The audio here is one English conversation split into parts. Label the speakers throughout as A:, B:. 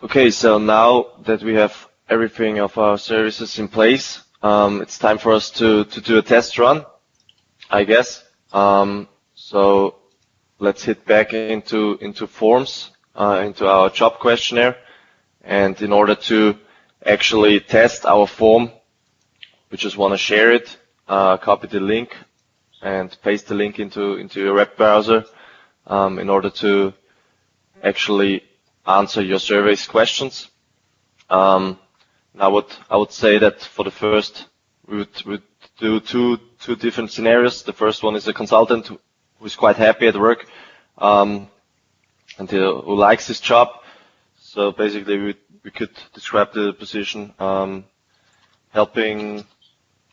A: Okay, so now that we have everything of our services in place, it's time for us to do a test run, I guess. So let's hit back into forms, into our job questionnaire. And in order to actually test our form, we just want to share it, copy the link and paste the link into your web browser, in order to actually answer your survey's questions. Now I would say that for the first, we would do two different scenarios. The first one is a consultant who is quite happy at work, and who likes his job. So basically we could describe the position, helping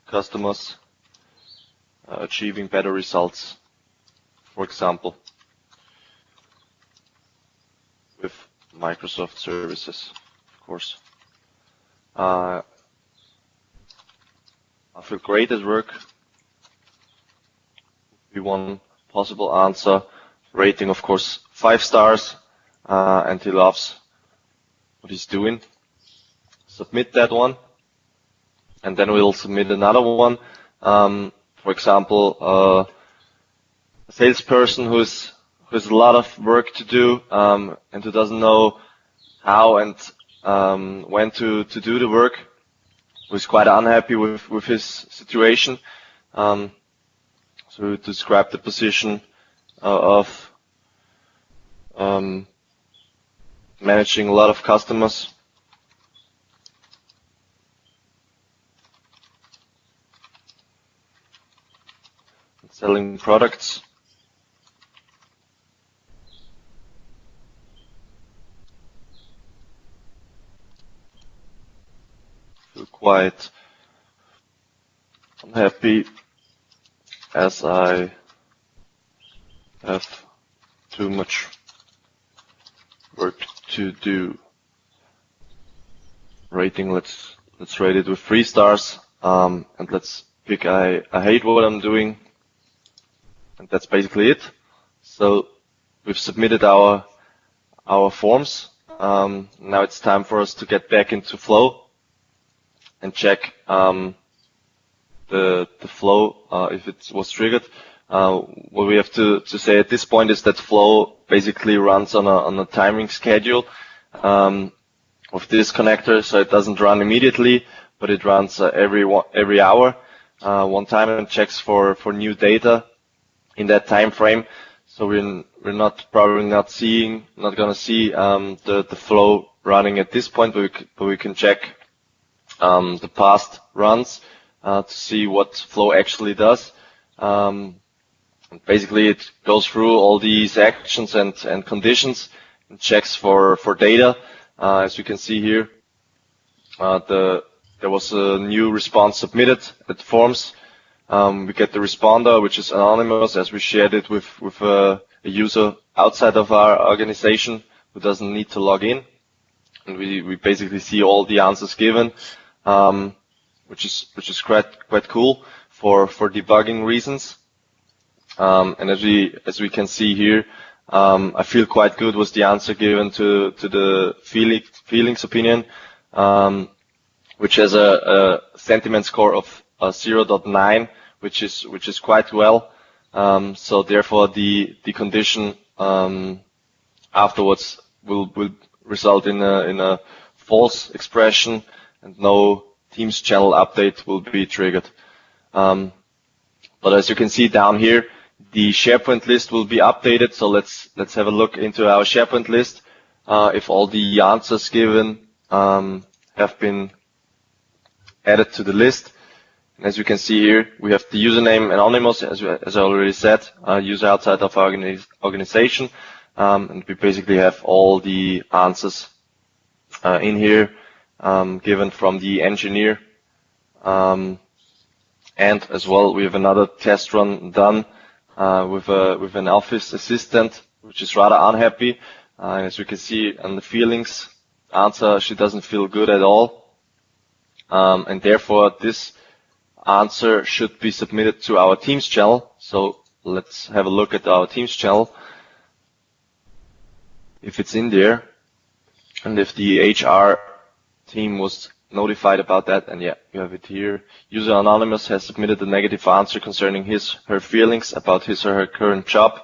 A: customers achieving better results, for example, with Microsoft services, of course. I feel great at work. Be one possible answer. Rating, of course, 5 stars, and he loves what he's doing. Submit that one, and then we'll submit another one. For example, a salesperson who has a lot of work to do, and who doesn't know how and when to do the work, who is quite unhappy with his situation. So we describe the position of managing a lot of customers. Selling products. Feel quite unhappy as I have too much work to do. Rating, let's rate it with 3 stars, and let's pick I hate what I'm doing. And that's basically it. So we've submitted our forms. Now it's time for us to get back into Flow and check the flow, if it was triggered. What we have to say at this point is that Flow basically runs on a timing schedule of this connector, so it doesn't run immediately, but it runs every hour, one time, and checks for new data in that time frame. So we're probably not going to see the flow running at this point, but we can check the past runs to see what Flow actually does. Basically, it goes through all these actions and conditions and checks for data. As you can see here, there was a new response submitted at forms. We get the responder, which is anonymous, as we shared it with a user outside of our organization who doesn't need to log in. And we basically see all the answers given, which is quite cool for debugging reasons. And as we can see here, I feel quite good was the answer given to the feelings opinion, which has a sentiment score of 0.9, which is quite well. So therefore, the condition afterwards will result in a false expression, and no Teams channel update will be triggered. But as you can see down here, the SharePoint list will be updated. So let's have a look into our SharePoint list. If all the answers given have been added to the list. And as you can see here, we have the username anonymous, as I already said, user outside of our organization, and we basically have all the answers in here given from the engineer. And as well, we have another test run done with an office assistant, which is rather unhappy. And as you can see on the feelings answer, she doesn't feel good at all. And therefore, this answer should be submitted to our Teams channel. So let's have a look at our Teams channel. If it's in there, and if the HR team was notified about that, and yeah, you have it here. User Anonymous has submitted a negative answer concerning her feelings about his or her current job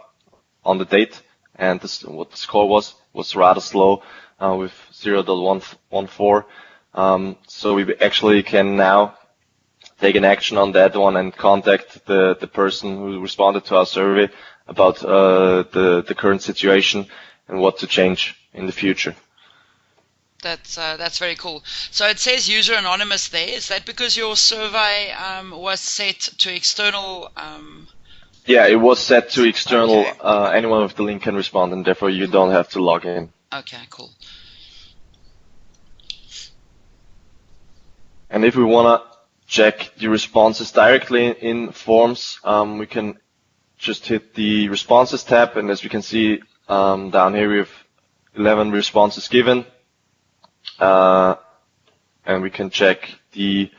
A: on the date, and what the score was rather slow, with 0.114. So we actually can now take an action on that one and contact the person who responded to our survey about the current situation and what to change in the future.
B: That's very cool. So it says user anonymous there. Is that because your survey was set to external?
A: Yeah, it was set to external.
B: Okay.
A: Anyone with the link can respond, and therefore you don't have to log in.
B: Okay, cool.
A: And if we want to check the responses directly in Forms, we can just hit the Responses tab, and as we can see down here, we have 11 responses given. And we can check the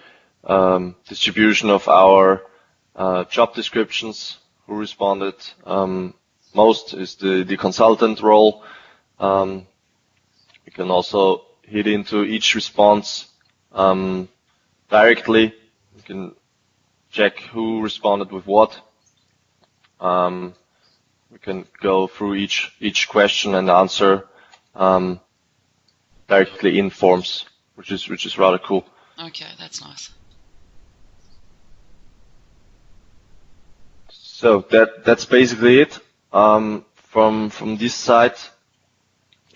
A: distribution of our job descriptions, who responded most is the consultant role. We can also hit into each response directly. We can check who responded with what. We can go through each question and answer directly in Forms, which is rather cool.
B: Okay, that's nice.
A: So that's basically it from this side.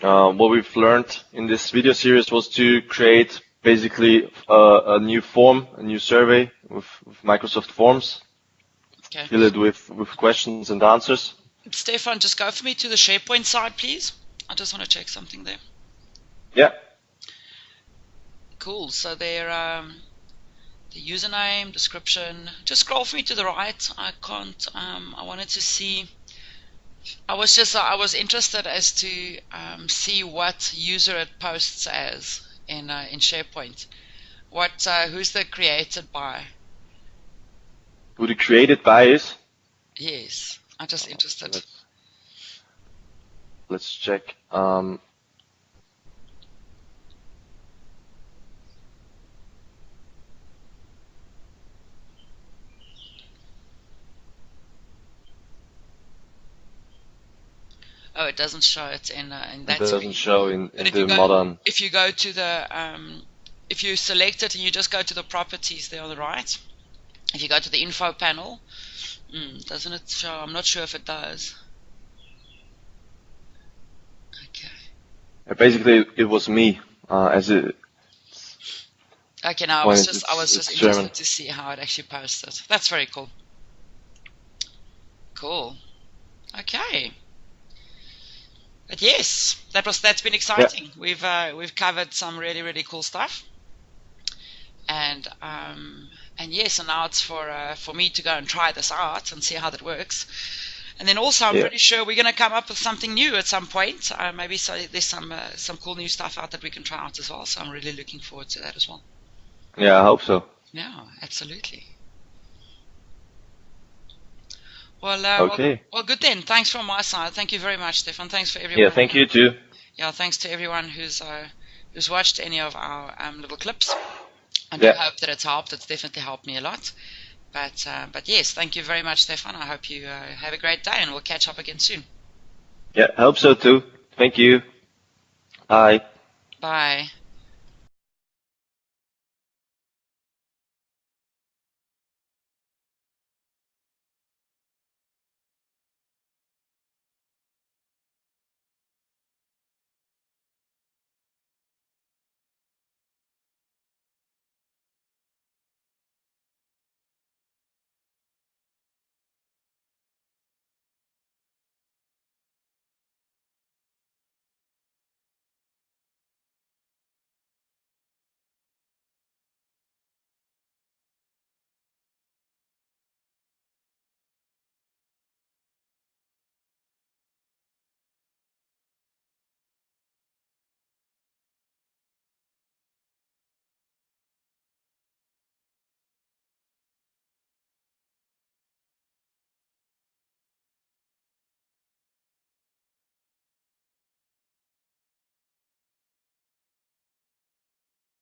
A: What we've learned in this video series was to create basically a new form, a new survey with Microsoft Forms.
B: Okay.
A: Fill it with questions and answers.
B: Stephan, just go for me to the SharePoint side, please. I just want to check something there.
A: Yeah.
B: Cool. So there, the username, description. Just scroll for me to the right. I can't. I wanted to see. I was interested as to see what user it posts as in SharePoint. Who's the created by?
A: Who the created by is?
B: Yes, I'm just interested.
A: Let's check.
B: Oh, it doesn't show it in that.
A: It doesn't show in the modern.
B: If you go to the if you select it and you just go to the properties there on the right, if you go to the info panel, doesn't it show? I'm not sure if it does. Okay.
A: Basically, it was me as it.
B: Okay, now I was just interested German. To see how it actually posted. That's very cool. Cool. Okay. But yes, that's been exciting. Yeah. We've covered some really cool stuff, and yes, and now it's for me to go and try this out and see how that works. And then also, I'm pretty sure we're going to come up with something new at some point. Maybe there's some cool new stuff out that we can try out as well. So I'm really looking forward to that as well.
A: Yeah, I hope so.
B: Yeah, absolutely. Well,
A: okay.
B: Well, good then. Thanks from my side. Thank you very much, Stephan. Thanks for everyone.
A: Yeah, thank you too.
B: Yeah, thanks to everyone who's watched any of our little clips. I do hope that it's helped. It's definitely helped me a lot. But yes, thank you very much, Stephan. I hope you have a great day, and we'll catch up again soon.
A: Yeah, I hope so too. Thank you. Bye.
B: Bye.